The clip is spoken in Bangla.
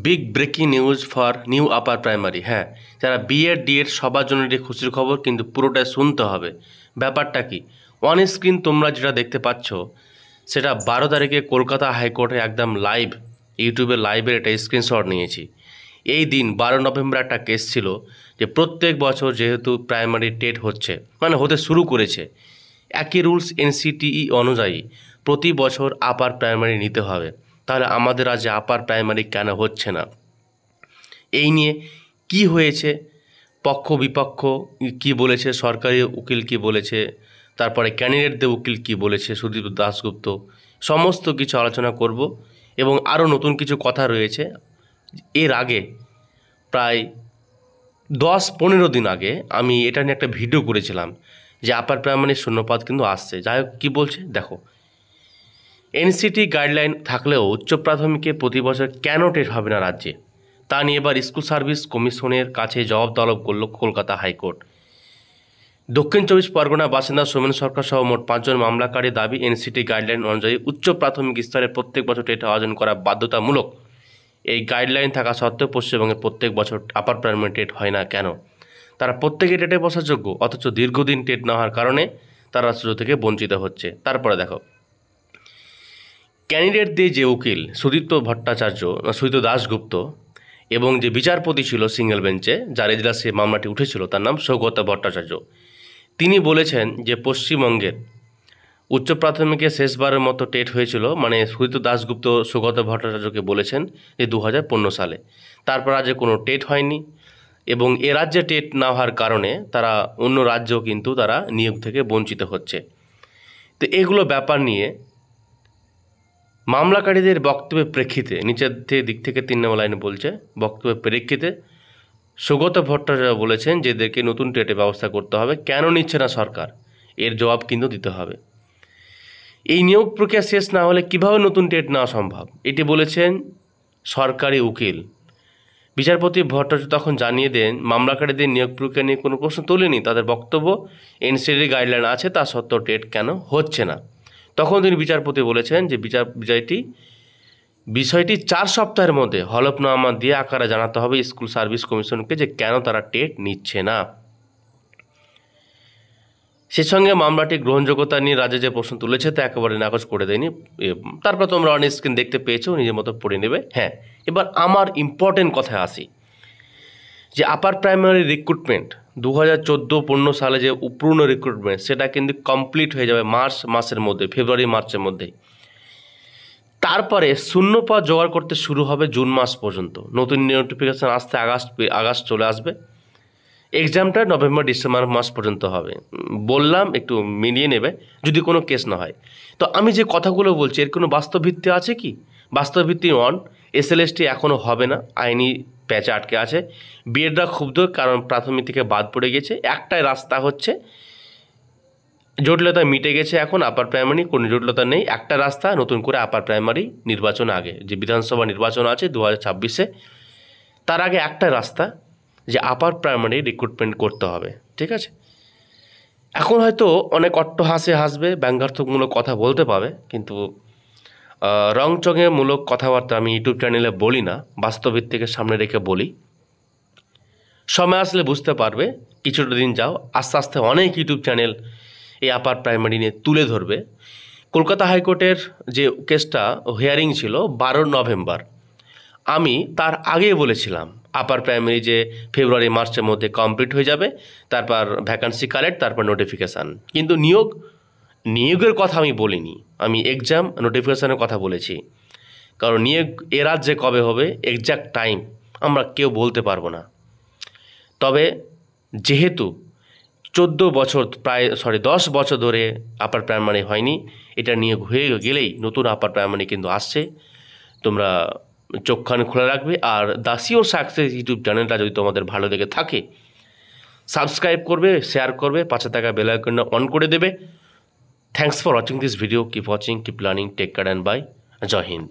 Big breaking news for new upper primary. হ্যাঁ, যারা বিএড ডিএড সবার জন্য এটি খুশির খবর, কিন্তু পুরোটাই শুনতে হবে। ব্যাপারটা কি, অন স্ক্রিন তোমরা যেটা দেখতে পাচ্ছ সেটা 12 তারিখে কলকাতা হাইকোর্টে একদম লাইভ, ইউটিউবে লাইভের একটা স্ক্রিনশট নিয়েছি। এই দিন 12 নভেম্বর একটা কেস ছিল যে প্রত্যেক বছর যেহেতু প্রাইমারি টেট হচ্ছে, মানে হতে শুরু করেছে, একই রুলস এনসিটিই অনুযায়ী প্রতি বছর আপার প্রাইমারি নিতে হবে। তাহলে আমাদের আজ আপার প্রাইমারি কেন হচ্ছে না? এই নিয়ে কি হয়েছে, পক্ষ বিপক্ষ কি বলেছে, সরকারি উকিল কি বলেছে, তারপরে ক্যান্ডিডেটদের উকিল কি বলেছে, সুদীপ দাশগুপ্ত, সমস্ত কিছু আলোচনা করব। এবং আরও নতুন কিছু কথা রয়েছে। এর আগে প্রায় 10-15 দিন আগে আমি এটা নিয়ে একটা ভিডিও করেছিলাম যে আপার প্রাইমারির শূন্যপদ কিন্তু আসছে। যাই হোক, কী বলছে দেখো। এনসিটি গাইডলাইন থাকলেও উচ্চ প্রাথমিকে প্রতি বছর কেন টেট হবে না রাজ্যে, তা নিয়ে এবার স্কুল সার্ভিস কমিশনের কাছে জবাব তলব করল কলকাতা হাইকোর্ট। দক্ষিণ 24 পরগনা বাসিন্দা সোমেন সরকার সহ মোট 5 জন মামলাকারী দাবি, এনসিটি গাইডলাইন অনুযায়ী উচ্চ প্রাথমিক স্তরে প্রত্যেক বছর টেট আয়োজন করা বাধ্যতামূলক। এই গাইডলাইন থাকা সত্ত্বেও পশ্চিমবঙ্গে প্রত্যেক বছর আপার প্রাইমারি টেট হয় না কেন? তারা প্রত্যেকে টেটে বসার যোগ্য, অথচ দীর্ঘদিন টেট না হওয়ার কারণে তারা সুযোগ থেকে বঞ্চিত হচ্ছে। তারপরে দেখো, ক্যান্ডিডেটদের যে উকিল সুদীপ্ত দাশগুপ্ত এবং যে বিচারপতি ছিল সিঙ্গেল বেঞ্চে, যার এজলাসে মামলাটি উঠেছিল, তার নাম সৌগত ভট্টাচার্য, তিনি বলেছেন যে পশ্চিমবঙ্গের উচ্চ প্রাথমিকে শেষবারের মতো টেট হয়েছিল, মানে সুদীপ্ত দাশগুপ্ত সৌগত ভট্টাচার্যকে বলেছেন যে 2015 সালে, তারপর আজ কোনো টেট হয়নি। এবং এ রাজ্যে টেট না হওয়ার কারণে তারা অন্য রাজ্যেও কিন্তু তারা নিয়োগ থেকে বঞ্চিত হচ্ছে। তো এগুলো ব্যাপার নিয়ে মামলাকারীদের বক্তব্যের প্রেক্ষিতে, নিচের দিক থেকে 3 নম্বর লাইনে বলছে, বক্তব্যের প্রেক্ষিতে সৌগত ভট্টাচার্য বলেছেন যে এদেরকে নতুন টেটের ব্যবস্থা করতে হবে। কেন নিচ্ছে না সরকার, এর জবাব কিন্তু দিতে হবে। এই নিয়োগ প্রক্রিয়া শেষ না হলে কিভাবে নতুন টেট নেওয়া সম্ভব, এটি বলেছেন সরকারি উকিল। বিচারপতি ভট্টাচার্য তখন জানিয়ে দেন মামলাকারীদের নিয়োগ প্রক্রিয়া নিয়ে কোনো প্রশ্ন তোলেনি, তাদের বক্তব্য এনসিটি গাইডলাইন আছে, তা সত্ত্বেও টেট কেন হচ্ছে না। তখন তিনি বিচারপতি বলেছেন যে বিষয়টি 4 সপ্তাহের মধ্যে হলফনামা দিয়ে আকারে জানাতে হবে স্কুল সার্ভিস কমিশনকে যে কেন তারা টেট নিচ্ছে না। সে সঙ্গে মামলাটি গ্রহণযোগ্যতা নিয়ে রাজ্যে যে প্রশ্ন তুলেছে তা একেবারে নাকচ করে দেয়নি। তারপর তোমরা অন স্ক্রিন দেখতে পেয়েছো, নিজের মতো পড়ে নেবে। হ্যাঁ, এবার আমার ইম্পর্টেন্ট কথায় আসি যে আপার প্রাইমারি রিক্রুটমেন্ট 2014-15 সালে যে পূর্ণ রিক্রুটমেন্ট, সেটা কিন্তু কমপ্লিট হয়ে যাবে মার্চ মাসের মধ্যে, ফেব্রুয়ারি মার্চের মধ্যেই। তারপরে শূন্যপদ জোগাড় করতে শুরু হবে জুন মাস পর্যন্ত। নতুন নোটিফিকেশান আসতে আগস্ট চলে আসবে। এক্সামটা নভেম্বর-ডিসেম্বর মাস পর্যন্ত হবে। বললাম একটু মিলিয়ে নেবে যদি কোনো কেস না হয়। তো আমি যে কথাগুলো বলছি এর কোনো বাস্তব ভিত্তি আছে কি? বাস্তব ভিত্তি SLST এখনও হবে না, আইনি প্যাচে আটকে আছে। বিএডরা ক্ষুব্ধ, কারণ প্রাথমিক থেকে বাদ পড়ে গেছে। একটাই রাস্তা হচ্ছে, জটিলতা মিটে গেছে, এখন আপার প্রাইমারি কোনো জটিলতা নেই। একটা রাস্তা, নতুন করে আপার প্রাইমারি নির্বাচন আগে, যে বিধানসভা নির্বাচন আছে 2026-এ, তার আগে একটা রাস্তা যে আপার প্রাইমারি রিক্রুটমেন্ট করতে হবে। ঠিক আছে, এখন হয়তো অনেক অট্টহাসে হাসবে, ব্যঙ্গাত্মকমূলক কথা বলতে পাবে, কিন্তু রংচঙেমূলক কথাবার্তা আমি ইউটিউব চ্যানেলে বলি না, বাস্তবভিত্তিকে সামনে রেখে বলি। সময় আসলে বুঝতে পারবে, কিছুটা দিন যাও, আস্তে আস্তে অনেক ইউটিউব চ্যানেল এই আপার প্রাইমারি নিয়ে তুলে ধরবে। কলকাতা হাইকোর্টের যে কেসটা হিয়ারিং ছিল 12 নভেম্বর, আমি তার আগেই বলেছিলাম আপার প্রাইমারি যে ফেব্রুয়ারি মার্চের মধ্যে কমপ্লিট হয়ে যাবে, তারপর ভ্যাকান্সি কালেক্ট, তারপর নোটিফিকেশান। কিন্তু নিয়োগের কথা আমি বলিনি, আমি এক্সাম নোটিফিকেশানের কথা বলেছি। কারণ নিয়োগ এ রাজ্যে কবে হবে এক্স্যাক্ট টাইম আমরা কেউ বলতে পারবো না। তবে যেহেতু 10 বছর ধরে আপার প্রাইমারি হয়নি, এটা নিয়োগ হয়ে গেলেই নতুন আপার প্রাইমারি কিন্তু আসছে। তোমরা চোখখান খুলে রাখবে। Are the sure success YouTube চ্যানেলটা যদি তোমাদের ভালো লেগে থাকে, সাবস্ক্রাইব করবে, শেয়ার করবে, পাশে থাকা বেল আইকনটা অন করে দেবে। Thanks for watching this video. Keep watching, keep learning, take care and bye. জয় হিন্দ।